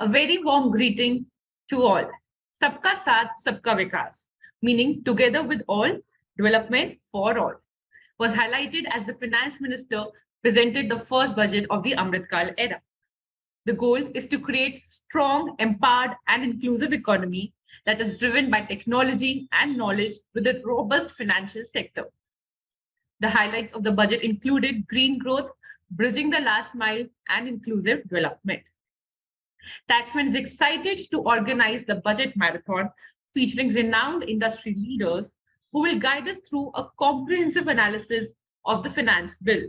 A very warm greeting to all. Sabka Saath, Sabka Vikas, meaning together with all, development for all, was highlighted as the finance minister presented the first budget of the Amritkal era. The goal is to create strong, empowered, and inclusive economy that is driven by technology and knowledge with a robust financial sector. The highlights of the budget included green growth, bridging the last mile, and inclusive development. Taxman is excited to organize the budget marathon featuring renowned industry leaders who will guide us through a comprehensive analysis of the finance bill.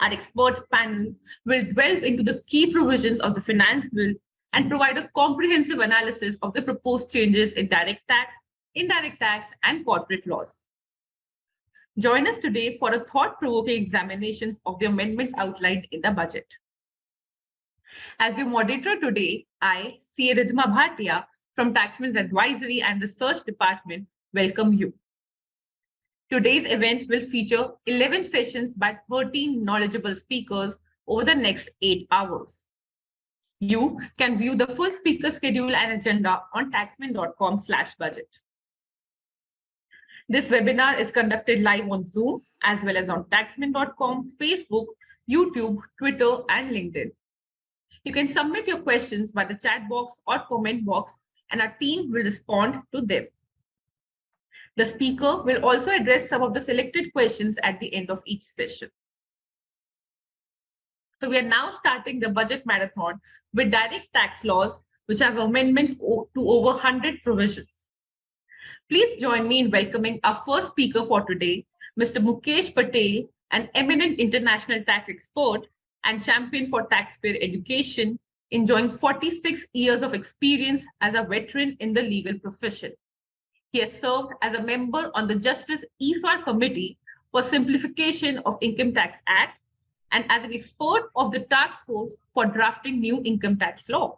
Our expert panel will delve into the key provisions of the finance bill and provide a comprehensive analysis of the proposed changes in direct tax, indirect tax, and corporate laws. Join us today for a thought-provoking examination of the amendments outlined in the budget. As your moderator today, I, CA Ridhima Bhatia from Taxmann's Advisory and Research Department, welcome you. Today's event will feature 11 sessions by 13 knowledgeable speakers over the next 8 hours. You can view the full speaker schedule and agenda on taxmann.com/budget. This webinar is conducted live on Zoom as well as on taxmann.com, Facebook, YouTube, Twitter, and LinkedIn. You can submit your questions by the chat box or comment box, and our team will respond to them. The speaker will also address some of the selected questions at the end of each session. So we are now starting the budget marathon with direct tax laws, which have amendments to over 100 provisions. Please join me in welcoming our first speaker for today, Mr. Mukesh Patel, an eminent international tax expert and champion for taxpayer education, enjoying 46 years of experience as a veteran in the legal profession. He has served as a member on the Justice ESAR Committee for Simplification of Income Tax Act and as an expert of the task force for drafting new income tax law.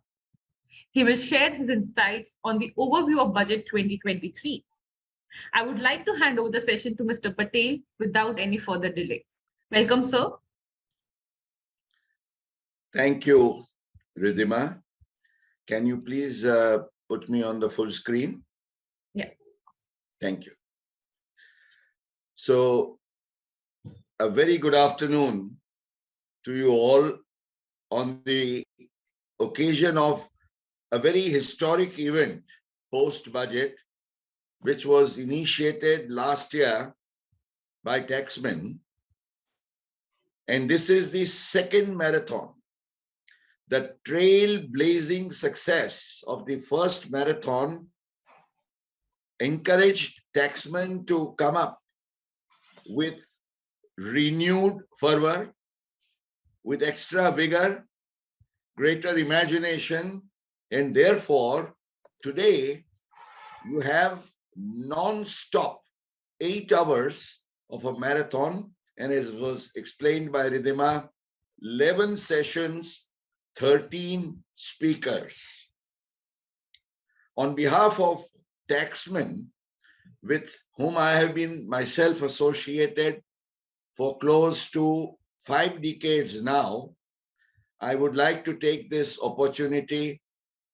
He will share his insights on the overview of Budget 2023. I would like to hand over the session to Mr. Patel without any further delay. Welcome, sir. Thank you, Ridhima. Can you please put me on the full screen? Yeah. Thank you. So, a very good afternoon to you all on the occasion of a very historic event, post-budget, which was initiated last year by Taxmann. And this is the second marathon. The trailblazing success of the first marathon encouraged Taxmann to come up with renewed fervor, with extra vigor, greater imagination, and therefore, today you have non-stop 8 hours of a marathon, and as was explained by Ridhima, 11 sessions, 13 speakers. On behalf of Taxmann, with whom I have been myself associated for close to 5 decades now, I would like to take this opportunity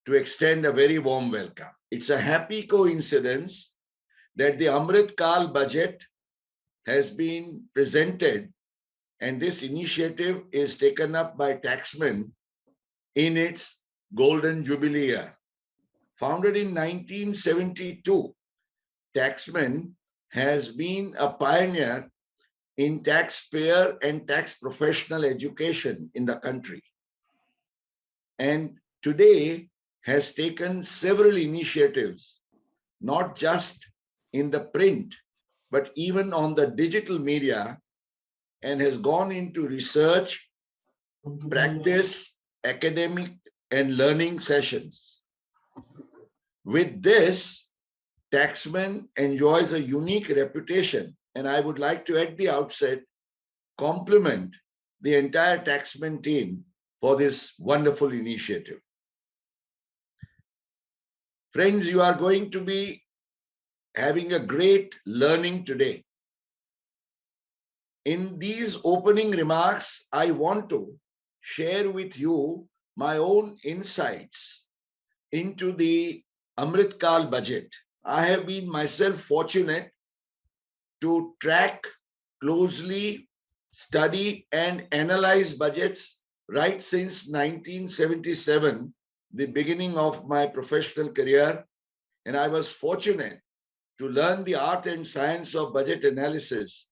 to extend a very warm welcome. It's a happy coincidence that the Amritkal budget has been presented, and this initiative is taken up by Taxmann in its Golden Jubilee year. Founded in 1972, Taxmann has been a pioneer in taxpayer and tax professional education in the country, and today has taken several initiatives, not just in the print, but even on the digital media, and has gone into research, practice, academic, and learning sessions. With this, Taxmann enjoys a unique reputation, and I would like to, at the outset, compliment the entire Taxmann team for this wonderful initiative. Friends, you are going to be having a great learning today. In these opening remarks, I want to share with you my own insights into the Amrit Kal budget. I have been myself fortunate to track closely, study and analyze budgets right since 1977, the beginning of my professional career. And I was fortunate to learn the art and science of budget analysis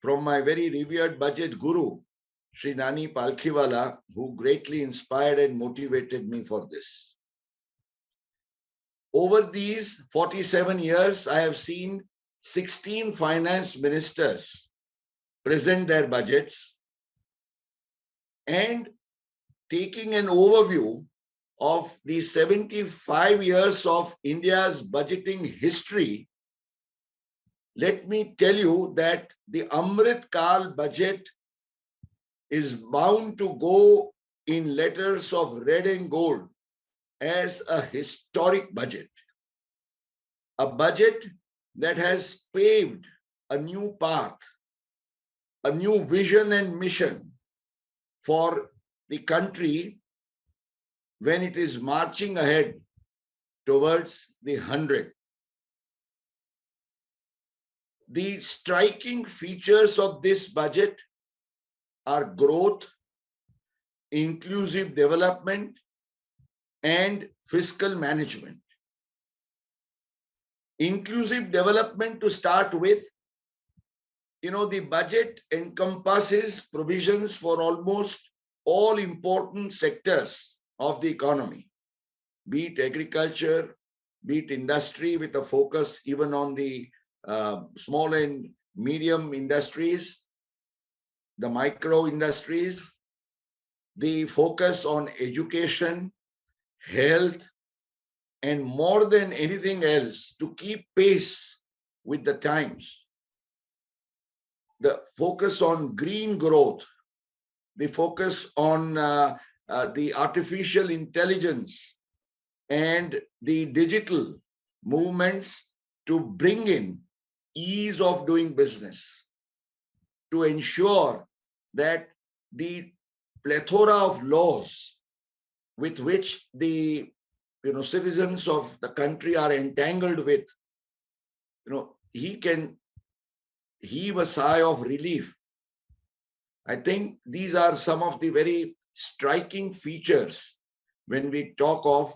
from my very revered budget guru, Sri Nani Palkhiwala, who greatly inspired and motivated me for this. Over these 47 years, I have seen 16 finance ministers present their budgets, and taking an overview of the 75 years of India's budgeting history, let me tell you that the Amrit Kal budget is bound to go in letters of red and gold as a historic budget, a budget that has paved a new path, a new vision and mission for the country when it is marching ahead towards the 100. The striking features of this budget are growth, inclusive development, and fiscal management. Inclusive development to start with, the budget encompasses provisions for almost all important sectors of the economy, be it agriculture, be it industry, with a focus even on the small and medium industries, the micro industries, the focus on education, health, and more than anything else, to keep pace with the times. The focus on green growth, the focus on the artificial intelligence and the digital movements to bring in ease of doing business, to ensure that the plethora of laws with which the citizens of the country are entangled with, he can heave a sigh of relief. I think these are some of the very striking features when we talk of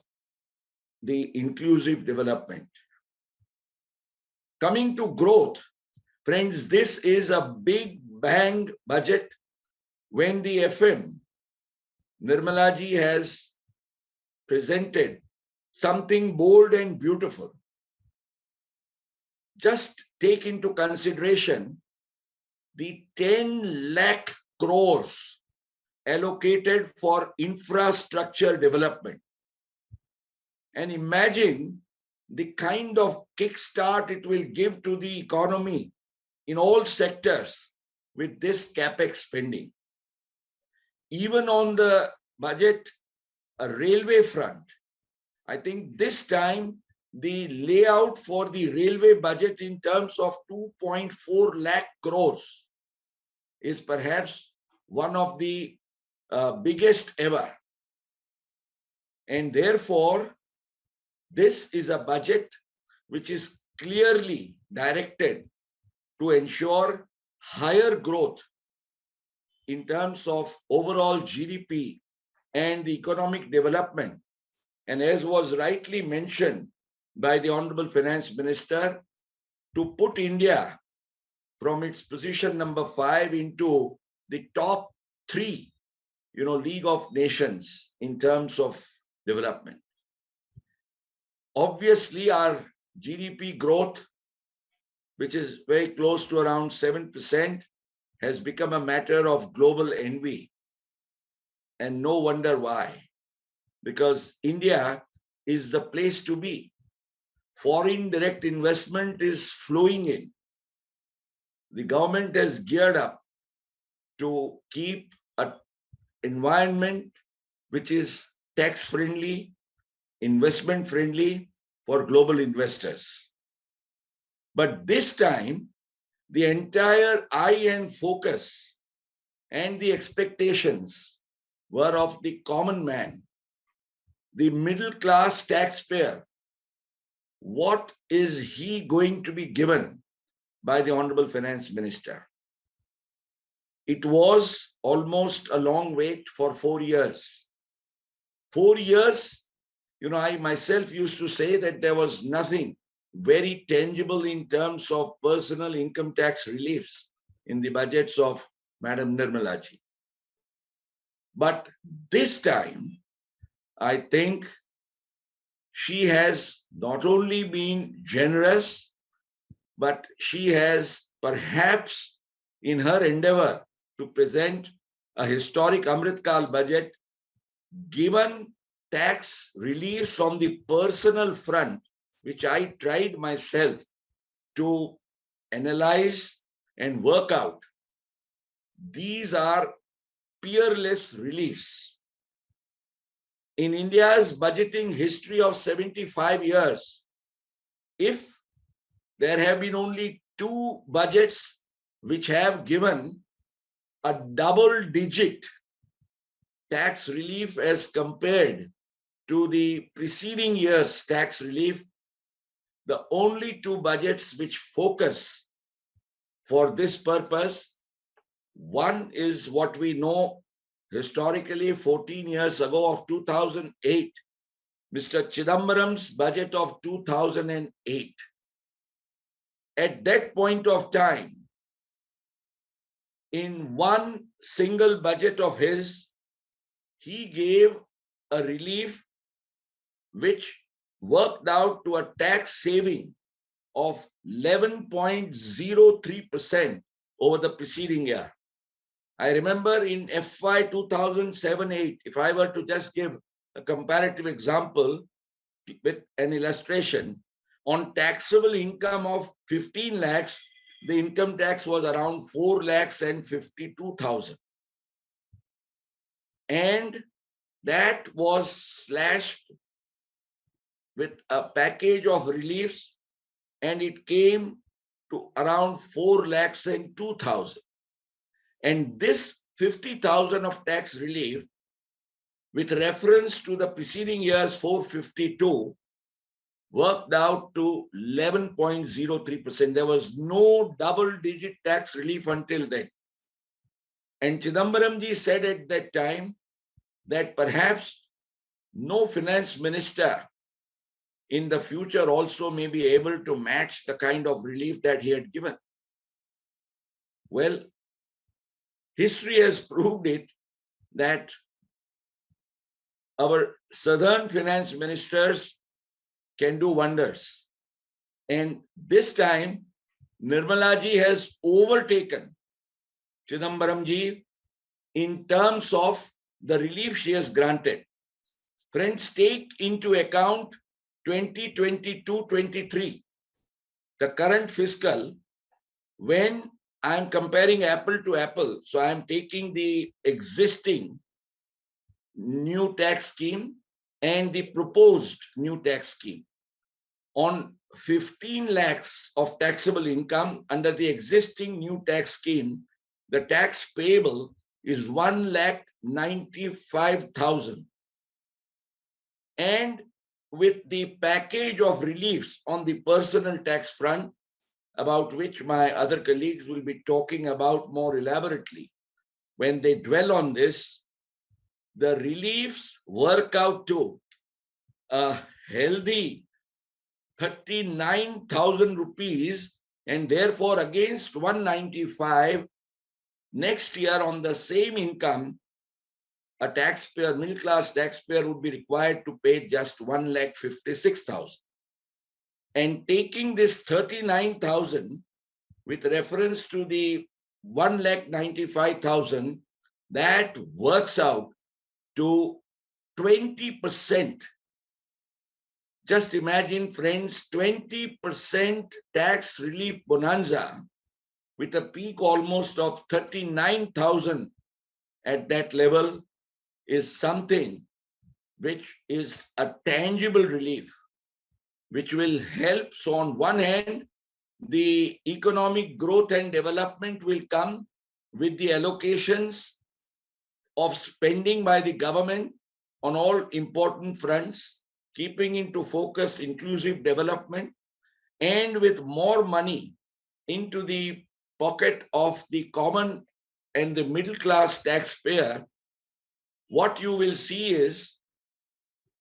the inclusive development. Coming to growth, friends, this is a big bang budget when the FM, Nirmala ji, has presented something bold and beautiful. Just take into consideration the 10 lakh crores allocated for infrastructure development. And imagine the kind of kickstart it will give to the economy in all sectors with this capex spending. Even on the budget, a railway front, I think this time the layout for the railway budget in terms of 2.4 lakh crores is perhaps one of the biggest ever. And therefore, this is a budget which is clearly directed to ensure higher growth in terms of overall GDP and the economic development. And as was rightly mentioned by the Honorable Finance Minister, to put India from its position number 5 into the top 3, League of Nations in terms of development. Obviously, our GDP growth, which is very close to around 7%, has become a matter of global envy. And no wonder why. Because India is the place to be. Foreign direct investment is flowing in. The government has geared up to keep an environment which is tax-friendly, investment-friendly for global investors. But this time, the entire eye and focus and the expectations were of the common man, the middle class taxpayer, what is he going to be given by the Honorable Finance Minister? It was almost a long wait for 4 years. 4 years, I myself used to say that there was nothing very tangible in terms of personal income tax reliefs in the budgets of Madam Nirmala ji. But this time, I think she has not only been generous, but she has perhaps in her endeavor to present a historic Amritkal budget given tax relief from the personal front, which I tried myself to analyze and work out. These are peerless reliefs. In India's budgeting history of 75 years, if there have been only 2 budgets which have given a double-digit tax relief as compared to the preceding year's tax relief, the only 2 budgets which focus for this purpose, one is what we know historically 14 years ago of 2008, Mr. Chidambaram's budget of 2008. At that point of time, in one single budget of his, he gave a relief which worked out to a tax saving of 11.03% over the preceding year. I remember in FY 2007-8, if I were to just give a comparative example with an illustration, on taxable income of 15 lakhs, the income tax was around 4 lakhs and 52,000. And that was slashed with a package of reliefs, and it came to around 4 lakhs and 2,000. And this 50,000 of tax relief, with reference to the preceding year's 452, worked out to 11.03%. There was no double-digit tax relief until then. And Chidambaramji said at that time that perhaps no finance minister in the future also may be able to match the kind of relief that he had given. Well, history has proved it that our southern finance ministers can do wonders. And this time, Nirmala ji has overtaken Chidambaram ji in terms of the relief she has granted. Friends, take into account 2022-23, the current fiscal, when I'm comparing apple to apple. So I'm taking the existing new tax scheme and the proposed new tax scheme. On 15 lakhs of taxable income under the existing new tax scheme, the tax payable is 1,95,000. And with the package of reliefs on the personal tax front, about which my other colleagues will be talking about more elaborately, when they dwell on this, the reliefs work out to a healthy 39,000 rupees, and therefore against 195 next year on the same income, a taxpayer, middle class taxpayer would be required to pay just 1,56,000. And taking this 39,000 with reference to the 1,95,000, that works out to 20%. Just imagine, friends, 20% tax relief bonanza with a peak almost of 39,000 at that level is something which is a tangible relief, which will help. So on one hand, the economic growth and development will come with the allocations of spending by the government on all important fronts, keeping into focus inclusive development, and with more money into the pocket of the common and the middle class taxpayer, what you will see is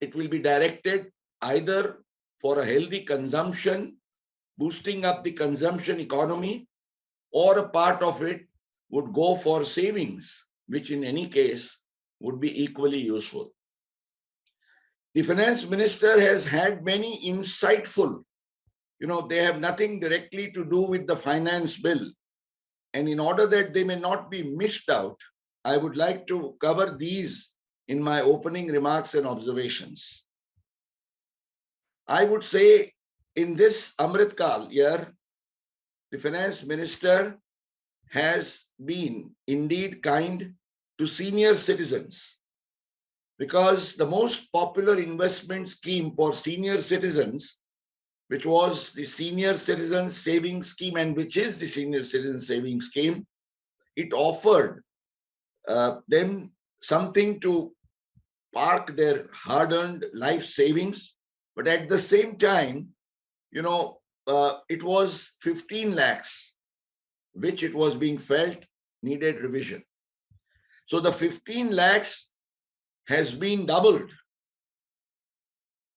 it will be directed either for a healthy consumption, boosting up the consumption economy, or a part of it would go for savings, which in any case would be equally useful. The finance minister has had many insightful, they have nothing directly to do with the finance bill. And in order that they may not be missed out, I would like to cover these in my opening remarks and observations. I would say in this Amrit Kal year, the finance minister has been indeed kind to senior citizens, because the most popular investment scheme for senior citizens, which was the Senior Citizen Savings Scheme and which is the Senior Citizen Savings Scheme, it offered them something to park their hard-earned life savings, but at the same time, it was 15 lakhs, which it was being felt needed revision. So the 15 lakhs has been doubled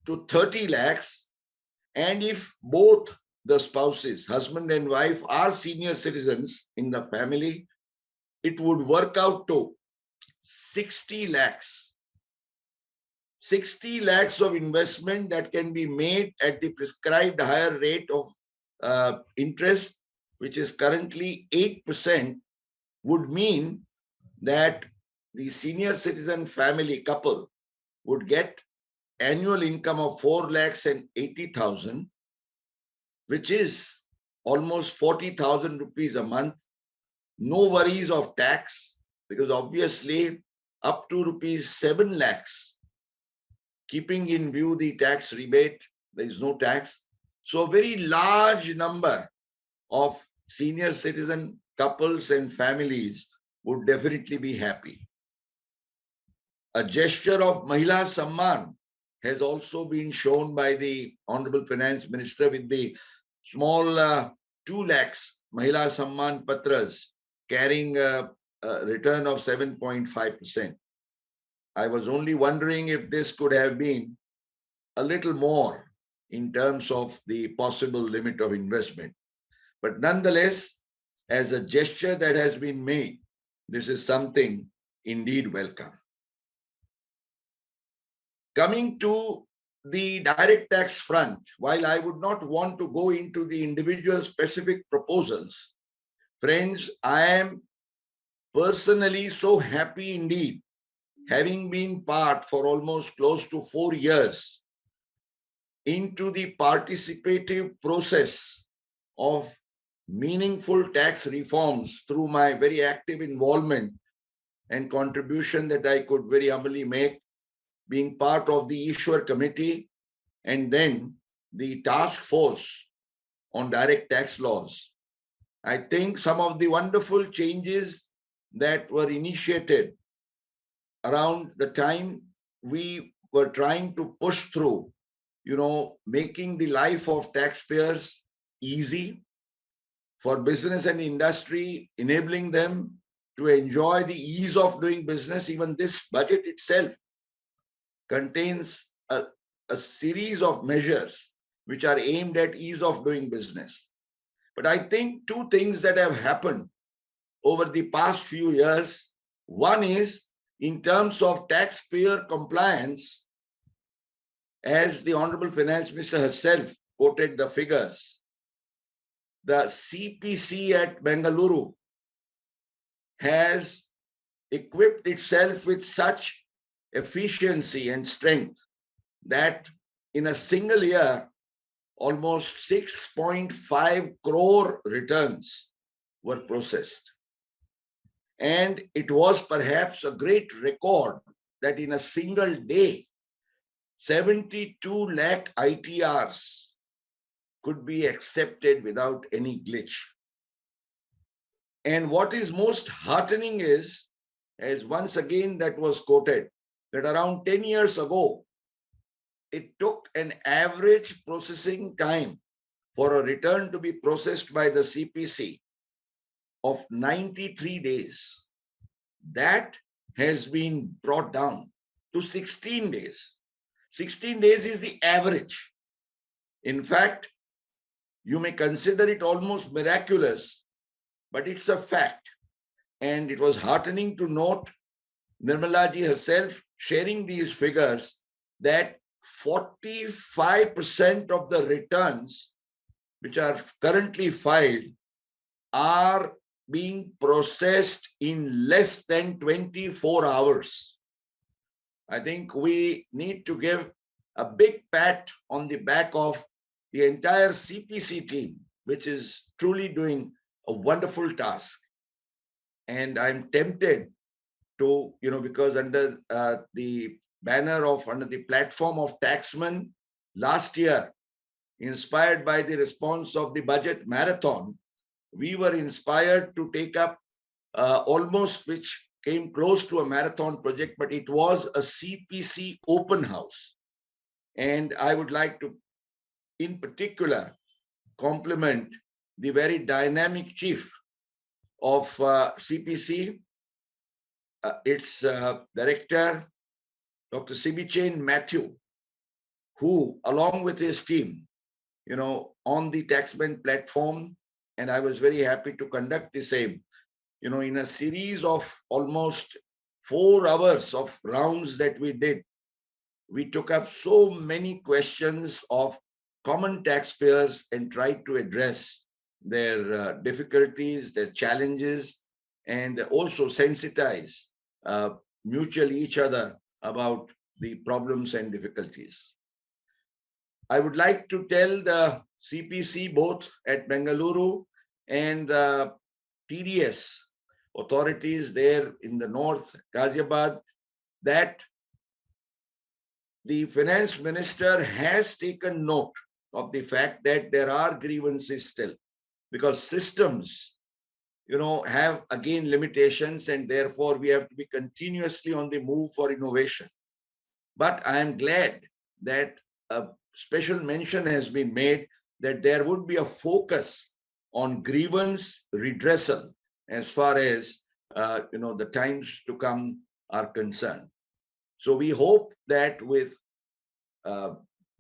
to 30 lakhs. And if both the spouses, husband and wife, are senior citizens in the family, it would work out to 60 lakhs. 60 lakhs of investment that can be made at the prescribed higher rate of interest, which is currently 8%, would mean that the senior citizen family couple would get annual income of 4,80,000, which is almost 40,000 rupees a month. No worries of tax, because obviously up to rupees 7 lakhs, keeping in view the tax rebate, there is no tax. So a very large number of senior citizen couples and families would definitely be happy. A gesture of Mahila Samman has also been shown by the Honorable Finance Minister with the small 2 lakhs Mahila Samman Patras carrying a return of 7.5%. I was only wondering if this could have been a little more in terms of the possible limit of investment. But nonetheless, as a gesture that has been made, this is something indeed welcome. Coming to the direct tax front, while I would not want to go into the individual specific proposals, friends, I am personally so happy indeed, having been part for almost close to 4 years into the participative process of meaningful tax reforms through my very active involvement and contribution that I could very humbly make, being part of the Ishwar Committee and then the task force on direct tax laws. I think some of the wonderful changes that were initiated around the time we were trying to push through, making the life of taxpayers easy for business and industry, enabling them to enjoy the ease of doing business. Even this budget itself contains a series of measures which are aimed at ease of doing business. But I think two things that have happened over the past few years. One is in terms of taxpayer compliance, as the Honorable Finance Minister herself quoted the figures, the CPC at Bengaluru has equipped itself with such efficiency and strength that in a single year, almost 6.5 crore returns were processed. And it was perhaps a great record that in a single day, 72 lakh ITRs could be accepted without any glitch. And what is most heartening is, as once again that was quoted, that around 10 years ago, it took an average processing time for a return to be processed by the CPC of 93 days. That has been brought down to 16 days. 16 days is the average. In fact, you may consider it almost miraculous, but it's a fact. And it was heartening to note Nirmala ji herself sharing these figures that 45% of the returns which are currently filed are being processed in less than 24 hours. I think we need to give a big pat on the back of the entire CPC team, which is truly doing a wonderful task. And I'm tempted to, because under the banner of, under the platform of Taxmann, last year, inspired by the response of the budget marathon, we were inspired to take up almost, which came close to a marathon project, but it was a CPC open house. And I would like to, in particular, compliment the very dynamic chief of CPC, its director, Dr. Sibichain Matthew, who, along with his team, on the Taxmann platform, and I was very happy to conduct the same, in a series of almost 4 hours of rounds that we did, we took up so many questions of common taxpayers and tried to address their difficulties, their challenges, and also sensitize mutually each other about the problems and difficulties. I would like to tell the CPC, both at Bengaluru and the TDS authorities there in the north, Ghaziabad, that the finance minister has taken note of the fact that there are grievances still, because systems, have again limitations, and therefore we have to be continuously on the move for innovation. But I am glad that a special mention has been made that there would be a focus on grievance redressal as far as the times to come are concerned. So we hope that with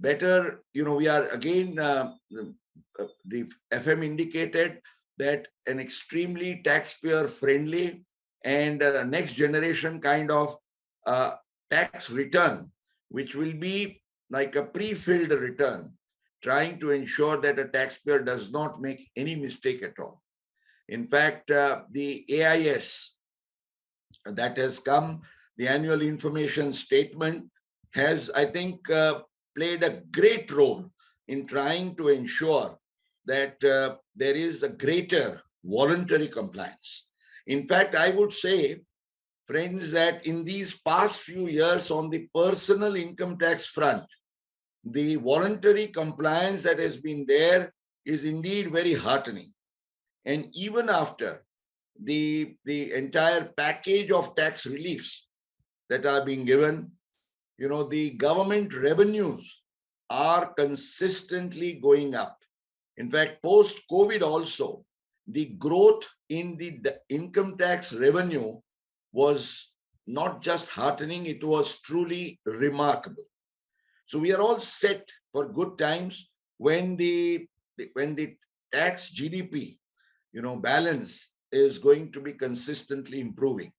better, we are again, the FM indicated that an extremely taxpayer friendly and next generation kind of tax return, which will be like a pre-filled return, trying to ensure that a taxpayer does not make any mistake at all. In fact, the AIS that has come, the annual information statement, has, I think, played a great role in trying to ensure that there is a greater voluntary compliance. In fact, I would say, friends, that in these past few years on the personal income tax front, the voluntary compliance that has been there is indeed very heartening. And even after the entire package of tax reliefs that are being given, the government revenues are consistently going up. In fact, post-COVID also, the growth in the income tax revenue was not just heartening, it was truly remarkable. So we are all set for good times when the tax GDP, balance is going to be consistently improving.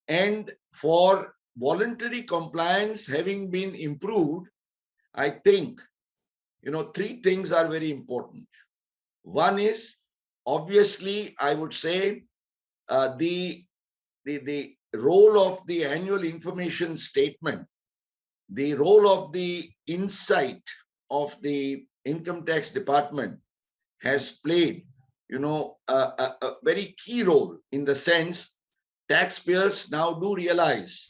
And for voluntary compliance having been improved, I think, 3 things are very important. One is, obviously, I would say, the role of the annual information statement, the role of the insight of the income tax department has played, a very key role, in the sense taxpayers now do realize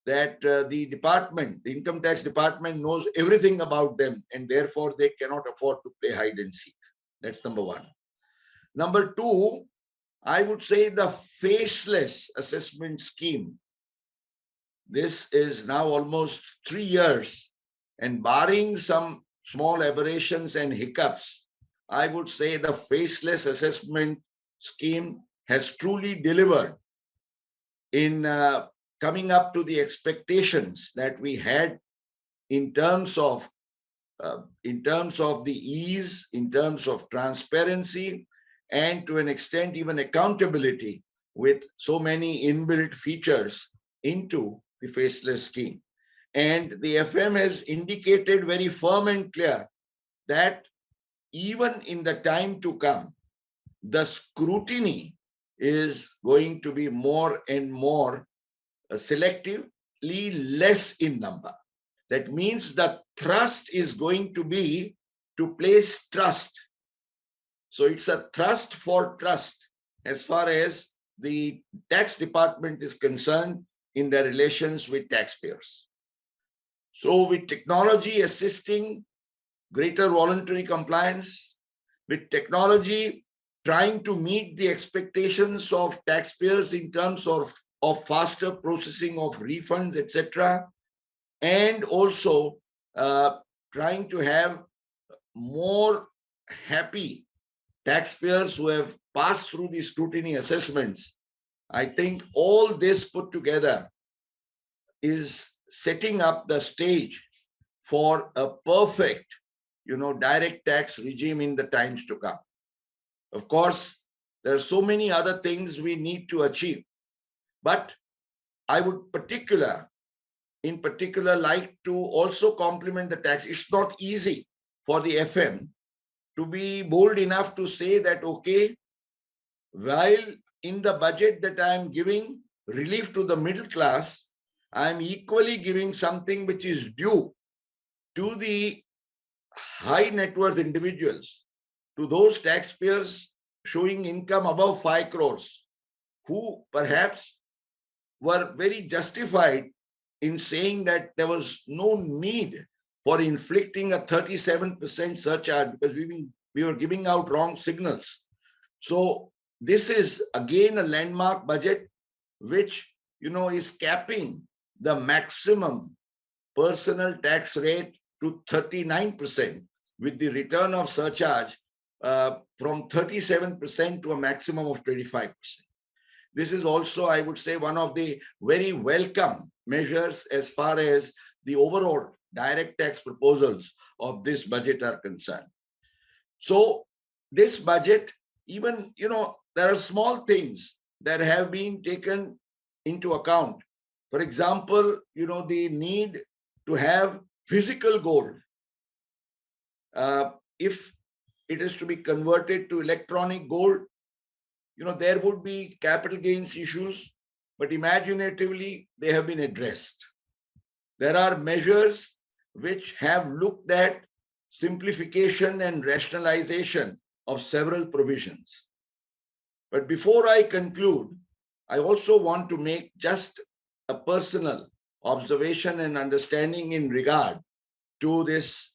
that the income tax department, knows everything about them, and therefore they cannot afford to play hide and seek. That's number one. Number two, I would say the faceless assessment scheme This is now almost 3 years, and barring some small aberrations and hiccups, I would say the faceless assessment scheme has truly delivered in coming up to the expectations that we had in terms of the ease, in terms of transparency, and to an extent even accountability, with so many inbuilt features into the faceless scheme. And the FM has indicated very firm and clear that even in the time to come, the scrutiny is going to be more and more selectively less in number. That means the thrust is going to be to place trust. So it's a trust for trust as far as the tax department is concerned in their relations with taxpayers. So with technology assisting greater voluntary compliance, with technology trying to meet the expectations of taxpayers in terms of faster processing of refunds, etc., and also trying to have more happy taxpayers who have passed through the scrutiny assessments. I think all this put together is setting up the stage for a perfect, direct tax regime in the times to come. Of course, there are so many other things we need to achieve, but I would in particular like to also compliment the tax. It's not easy for the FM to be bold enough to say that, okay, while in the budget that I am giving relief to the middle class, I am equally giving something which is due to the high net worth individuals, to those taxpayers showing income above 5 crores, who perhaps were very justified in saying that there was no need for inflicting a 37% surcharge because we were giving out wrong signals. So this is again a landmark budget which is capping the maximum personal tax rate to 39% with the return of surcharge from 37% to a maximum of 25%. This is also, I would say, one of the very welcome measures as far as the overall direct tax proposals of this budget are concerned. So this budget, even, there are small things that have been taken into account. For example, the need to have physical gold. If it is to be converted to electronic gold, there would be capital gains issues, but imaginatively they have been addressed. There are measures which have looked at simplification and rationalization of several provisions. But before I conclude, I also want to make just a personal observation and understanding in regard to this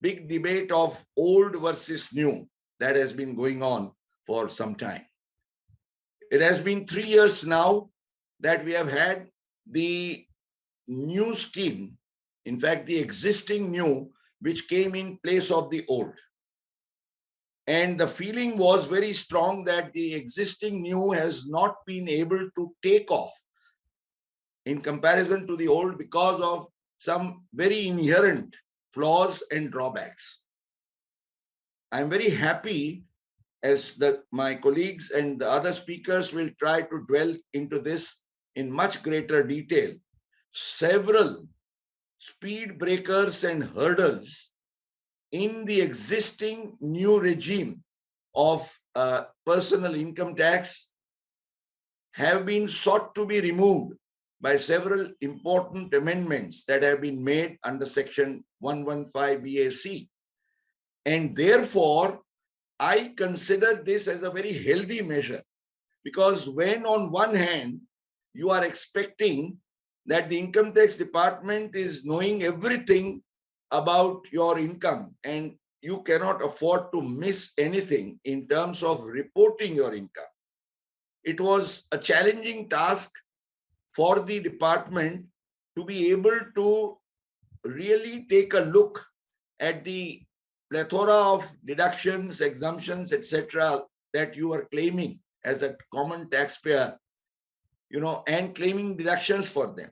big debate of old versus new that has been going on for some time. It has been 3 years now that we have had the new scheme, in fact, the existing new, which came in place of the old. And the feeling was very strong that the existing new has not been able to take off in comparison to the old because of some very inherent flaws and drawbacks. I'm very happy, as my colleagues and the other speakers will try to dwell into this in much greater detail. Several speed breakers and hurdles in the existing new regime of personal income tax have been sought to be removed by several important amendments that have been made under Section 115 BAC. And therefore, I consider this as a very healthy measure, because when on one hand, you are expecting that the income tax department is knowing everything about your income and you cannot afford to miss anything in terms of reporting your income. It was a challenging task for the department to be able to really take a look at the plethora of deductions, exemptions, etc., that you are claiming as a common taxpayer, and claiming deductions for them.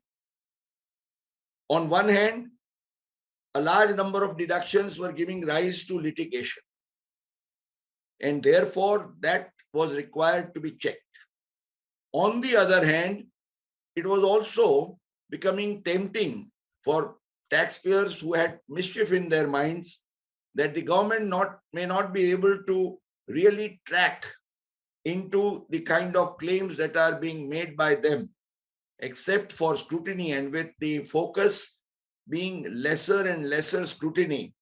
On one hand, a large number of deductions were giving rise to litigation, and therefore that was required to be checked. On the other hand, it was also becoming tempting for taxpayers who had mischief in their minds that the government may not be able to really track into the kind of claims that are being made by them, except for scrutiny, and with the focus being lesser and lesser scrutiny.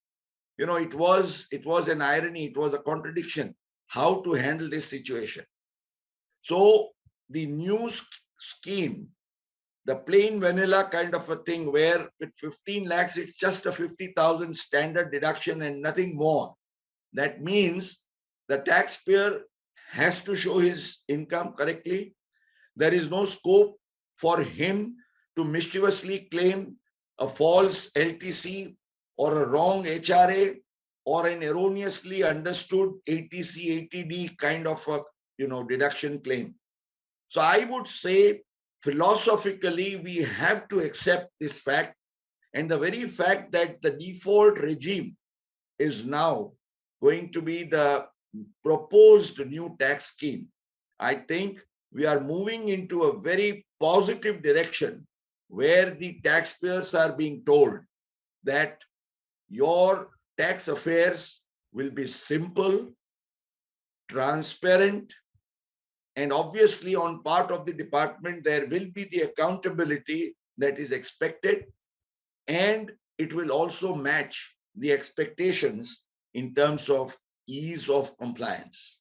It was an irony, it was a contradiction how to handle this situation. So the new scheme, the plain vanilla kind of a thing, where with 15 lakhs, it's just a 50,000 standard deduction and nothing more. That means the taxpayer has to show his income correctly. There is no scope for him to mischievously claim a false LTC or a wrong HRA or an erroneously understood ATC, ATD kind of a deduction claim. So I would say philosophically, we have to accept this fact, and the very fact that the default regime is now going to be the proposed new tax scheme. I think we are moving into a very positive direction where the taxpayers are being told that your tax affairs will be simple, transparent, and obviously on part of the department, there will be the accountability that is expected, and it will also match the expectations in terms of ease of compliance.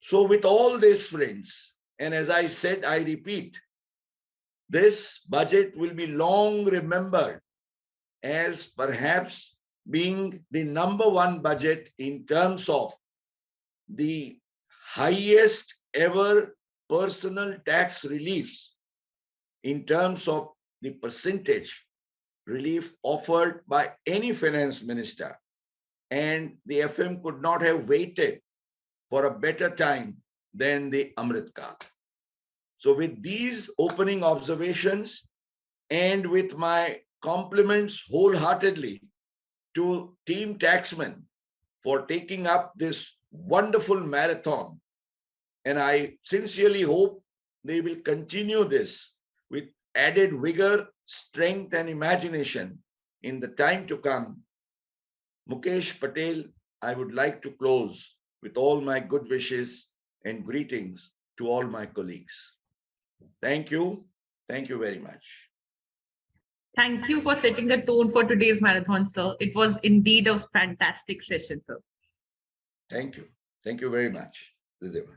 So with all this, friends, and as I said, I repeat, this budget will be long remembered as perhaps being the #1 budget in terms of the highest ever personal tax reliefs in terms of the percentage relief offered by any finance minister. And the FM could not have waited for a better time than the Amrit Kaal. So with these opening observations and with my compliments wholeheartedly to Team Taxmann for taking up this wonderful marathon, and I sincerely hope they will continue this with added vigor, strength, and imagination in the time to come. Mukesh Patel, I would like to close with all my good wishes and greetings to all my colleagues. Thank you. Thank you very much. Thank you for setting the tone for today's marathon, sir. It was indeed a fantastic session, sir. Thank you. Thank you very much, Ridhima.